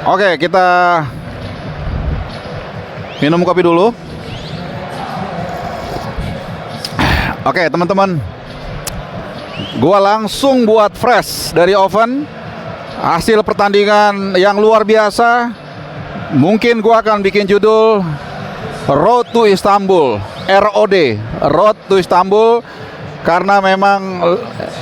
Oke, kita minum kopi dulu. Oke, teman-teman, gua langsung buat fresh dari oven hasil pertandingan yang luar biasa. Mungkin gua akan bikin judul Road to Istanbul, ROD, Road to Istanbul, karena memang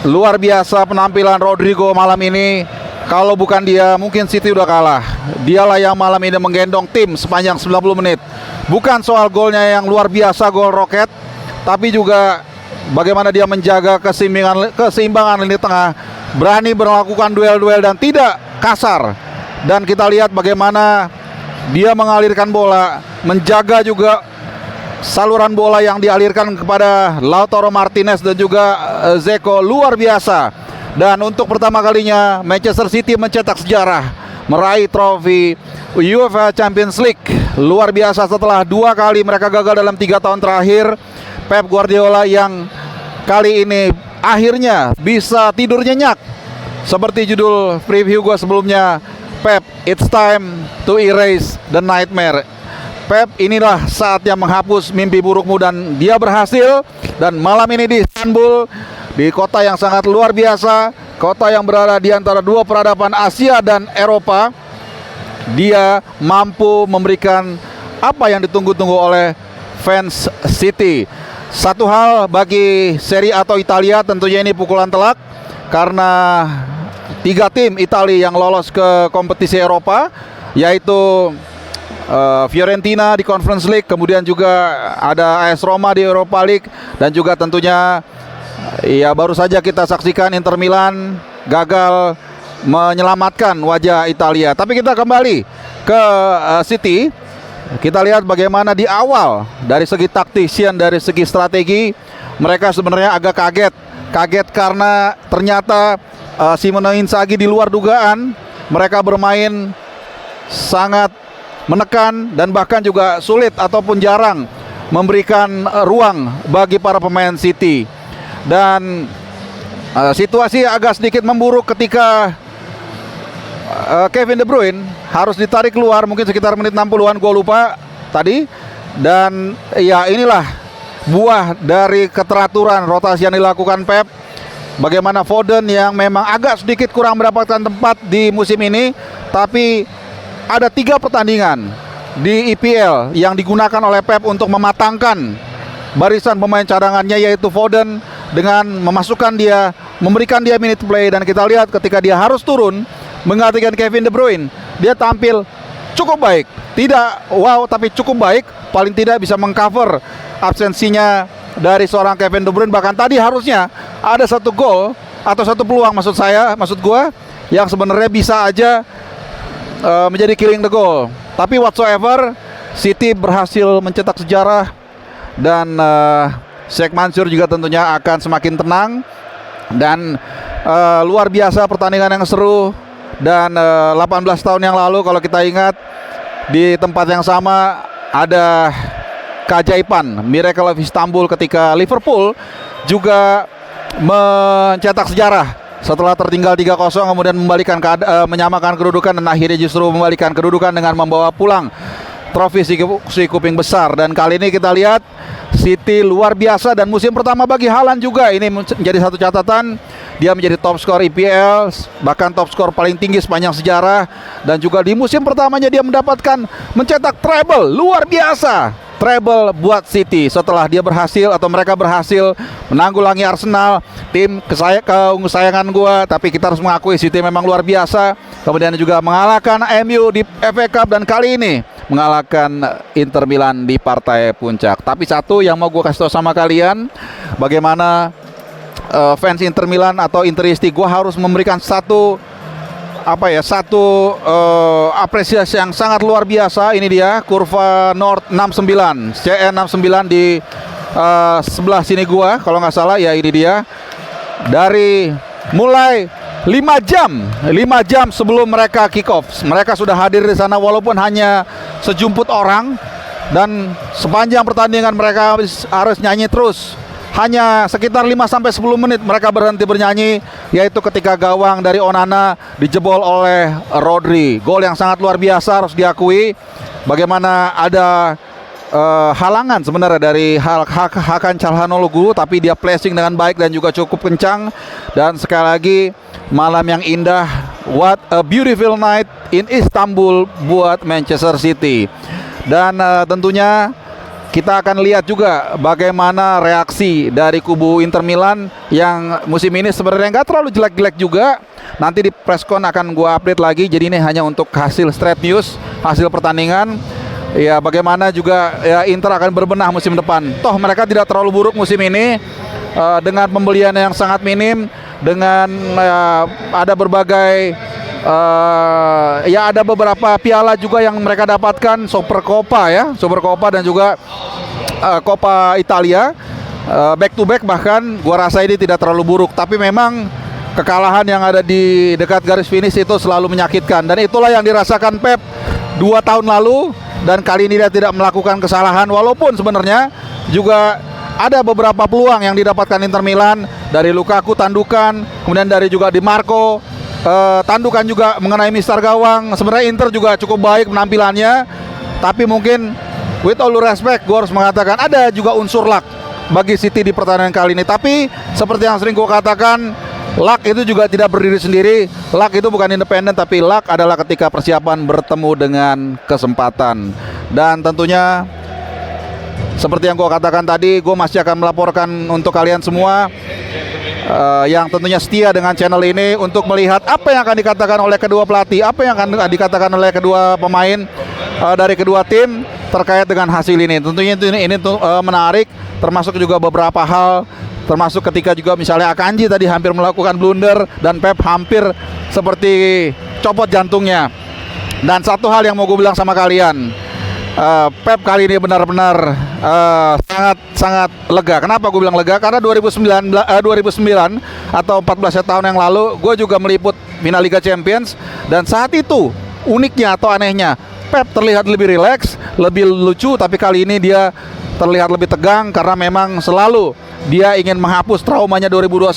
luar biasa penampilan Rodrigo malam ini. Kalau bukan dia, mungkin City udah kalah. Dialah yang malam ini menggendong tim sepanjang 90 menit. Bukan soal golnya yang luar biasa, gol roket, tapi juga bagaimana dia menjaga keseimbangan lini tengah, berani melakukan duel-duel dan tidak kasar. Dan kita lihat bagaimana dia mengalirkan bola, menjaga juga saluran bola yang dialirkan kepada Lautaro Martinez dan juga Dzeko, luar biasa. Dan untuk pertama kalinya Manchester City mencetak sejarah, meraih trofi UEFA Champions League. Luar biasa, setelah 2 kali mereka gagal dalam 3 tahun terakhir. Pep Guardiola yang kali ini akhirnya bisa tidur nyenyak. Seperti judul preview gue sebelumnya, Pep, it's time to erase the nightmare. Pep, inilah saatnya menghapus mimpi burukmu, dan dia berhasil. Dan malam ini di Istanbul, di kota yang sangat luar biasa, kota yang berada di antara 2 peradaban Asia dan Eropa, dia mampu memberikan apa yang ditunggu-tunggu oleh fans City. Satu hal bagi Serie A atau Italia, tentunya ini pukulan telak, karena 3 tim Italia yang lolos ke kompetisi Eropa, yaitu Fiorentina di Conference League, kemudian juga ada AS Roma di Europa League, dan juga tentunya ya baru saja kita saksikan Inter Milan gagal menyelamatkan wajah Italia. Tapi kita kembali ke City. Kita lihat bagaimana di awal dari segi taktisian, dari segi strategi, mereka sebenarnya agak kaget karena ternyata Simone Inzaghi di luar dugaan. Mereka bermain sangat menekan dan bahkan juga sulit ataupun jarang memberikan ruang bagi para pemain City. Dan situasi agak sedikit memburuk ketika Kevin De Bruyne harus ditarik keluar mungkin sekitar menit 60-an, gue lupa tadi. Dan ya inilah buah dari keteraturan rotasi yang dilakukan Pep. Bagaimana Foden yang memang agak sedikit kurang mendapatkan tempat di musim ini, tapi ada 3 pertandingan di EPL yang digunakan oleh Pep untuk mematangkan barisan pemain cadangannya, yaitu Foden, dengan memasukkan dia, memberikan dia minute play. Dan kita lihat ketika dia harus turun menggantikan Kevin De Bruyne, dia tampil cukup baik. Tidak wow, tapi cukup baik. Paling tidak bisa mengcover absensinya dari seorang Kevin De Bruyne. Bahkan tadi harusnya ada 1 gol atau 1 peluang, maksud gua, yang sebenarnya bisa aja menjadi killing the goal. Tapi whatsoever, City berhasil mencetak sejarah. Dan Sheikh Mansour juga tentunya akan semakin tenang. Dan luar biasa pertandingan yang seru. Dan 18 tahun yang lalu kalau kita ingat, di tempat yang sama ada keajaiban Miracle of Istanbul ketika Liverpool juga mencetak sejarah setelah tertinggal 3-0, kemudian menyamakan kedudukan, dan akhirnya justru membalikan kedudukan dengan membawa pulang trofi si kuping besar. Dan kali ini kita lihat City luar biasa, dan musim pertama bagi Haaland juga ini menjadi satu catatan. Dia menjadi top skor EPL, bahkan top skor paling tinggi sepanjang sejarah. Dan juga di musim pertamanya dia mencetak treble, luar biasa. Treble buat City setelah dia berhasil, atau mereka berhasil menanggulangi Arsenal, tim kesayangan gua. Tapi kita harus mengakui City memang luar biasa. Kemudian juga mengalahkan MU di FA Cup, dan kali ini mengalahkan Inter Milan di partai puncak. Tapi satu yang mau gue kasih tahu sama kalian, bagaimana fans Inter Milan atau Interisti, gue harus memberikan satu apresiasi yang sangat luar biasa. Ini dia kurva North 69, CN 69 di sebelah sini gua kalau nggak salah ya. Ini dia, dari mulai 5 jam sebelum mereka kick off, mereka sudah hadir di sana walaupun hanya sejumput orang. Dan sepanjang pertandingan mereka harus nyanyi terus hanya sekitar 5-10 menit mereka berhenti bernyanyi, yaitu ketika gawang dari Onana dijebol oleh Rodri. Gol yang sangat luar biasa harus diakui. Bagaimana ada halangan sebenarnya dari Hakan Çalhanoğlu, tapi dia placing dengan baik dan juga cukup kencang. Dan sekali lagi malam yang indah, what a beautiful night in Istanbul buat Manchester City. Dan tentunya kita akan lihat juga bagaimana reaksi dari kubu Inter Milan yang musim ini sebenarnya nggak terlalu jelek-jelek juga. Nanti di presscon akan gua update lagi. Jadi ini hanya untuk hasil straight news, hasil pertandingan. Ya bagaimana juga ya Inter akan berbenah musim depan. Toh mereka tidak terlalu buruk musim ini dengan pembelian yang sangat minim, dengan ada berbagai ya ada beberapa piala juga yang mereka dapatkan, Supercoppa ya, Supercoppa dan juga Coppa Italia, back to back bahkan. Gua rasa ini tidak terlalu buruk, tapi memang kekalahan yang ada di dekat garis finish itu selalu menyakitkan, dan itulah yang dirasakan Pep 2 tahun lalu. Dan kali ini dia tidak melakukan kesalahan, walaupun sebenarnya juga ada beberapa peluang yang didapatkan Inter Milan dari Lukaku tandukan, kemudian dari juga Di Marco tandukan juga mengenai mistar gawang. Sebenarnya Inter juga cukup baik penampilannya, tapi mungkin with all due respect gue harus mengatakan ada juga unsur luck bagi City di pertandingan kali ini. Tapi seperti yang sering gue katakan, luck itu juga tidak berdiri sendiri. Luck itu bukan independen, tapi luck adalah ketika persiapan bertemu dengan kesempatan. Dan tentunya seperti yang gue katakan tadi, gue masih akan melaporkan untuk kalian semua yang tentunya setia dengan channel ini untuk melihat apa yang akan dikatakan oleh kedua pelatih, apa yang akan dikatakan oleh kedua pemain dari kedua tim terkait dengan hasil ini. Tentunya ini menarik, termasuk juga beberapa hal, termasuk ketika juga misalnya Akanji tadi hampir melakukan blunder dan Pep hampir seperti copot jantungnya. Dan satu hal yang mau gue bilang sama kalian, Pep kali ini benar-benar sangat lega. Kenapa gue bilang lega? Karena 2009 atau 14 tahun yang lalu gue juga meliput final Liga Champions, dan saat itu uniknya atau anehnya Pep terlihat lebih rileks, lebih lucu, tapi kali ini dia terlihat lebih tegang karena memang selalu dia ingin menghapus traumanya 2021,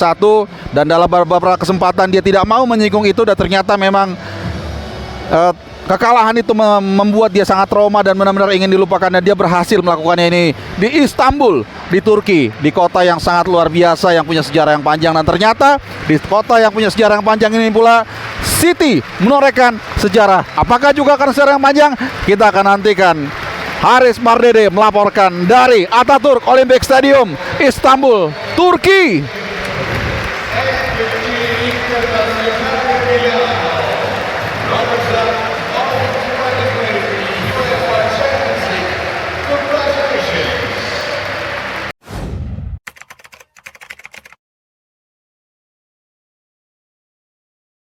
dan dalam beberapa kesempatan dia tidak mau menyinggung itu, dan ternyata memang kekalahan itu membuat dia sangat trauma dan benar-benar ingin dilupakan, dan dia berhasil melakukannya ini di Istanbul, di Turki, di kota yang sangat luar biasa yang punya sejarah yang panjang. Dan ternyata di kota yang punya sejarah yang panjang ini pula City menorehkan sejarah. Apakah juga karena sejarah yang panjang? Kita akan nantikan. Haris Mardede melaporkan dari Atatürk Olympic Stadium, Istanbul, Turki. Nomor